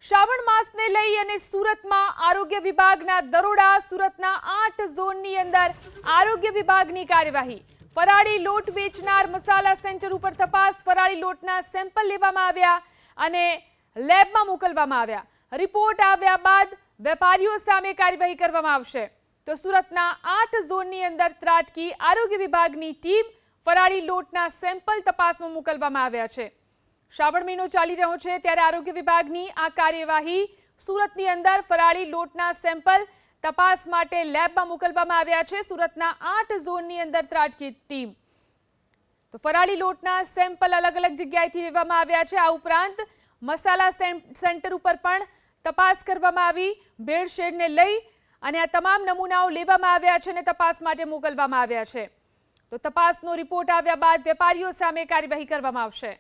શ્રાવણ માસને લઈ અને સુરતમાં આરોગ્ય વિભાગના દરોડા। સુરતના 8 ઝોનની અંદર આરોગ્ય વિભાગની કાર્યવાહી। ફરાળી લોટ વેચનાર મસાલા સેન્ટર ઉપર તપાસ। ફરાળી લોટના સેમ્પલ લેવામાં આવ્યા અને લેબમાં મોકલવામાં આવ્યા। રિપોર્ટ આવ્યા બાદ વેપારીઓ સામે કાર્યવાહી કરવામાં આવશે। તો સુરતના 8 ઝોનની અંદર ત્રાટકી આરોગ્ય વિભાગની ટીમ। ફરાળી લોટના સેમ્પલ તપાસમાં મોકલવામાં આવ્યા છે। શ્રાવણ મહિનો ચાલી રહ્યો છે ત્યારે આરોગ્ય વિભાગની આ કાર્યવાહી। સુરતની અંદર ફરાળી લોટના સેમ્પલ તપાસ માટે લેબમાં મોકલવામાં આવ્યા છે। સુરતના 8 ઝોનની અંદર ત્રાટકી ટીમ। તો ફરાળી લોટના સેમ્પલ અલગ અલગ જગ્યાએથી લેવામાં આવ્યા છે। આ ઉપરાંત મસાલા સેન્ટર ઉપર પણ તપાસ કરવામાં આવી। ભેળસેળને લઈ અને આ તમામ નમૂનાઓ લેવામાં આવ્યા છે અને તપાસ માટે મોકલવામાં આવ્યા છે। તો તપાસનો રિપોર્ટ આવ્યા બાદ વેપારીઓ સામે કાર્યવાહી કરવામાં આવશે।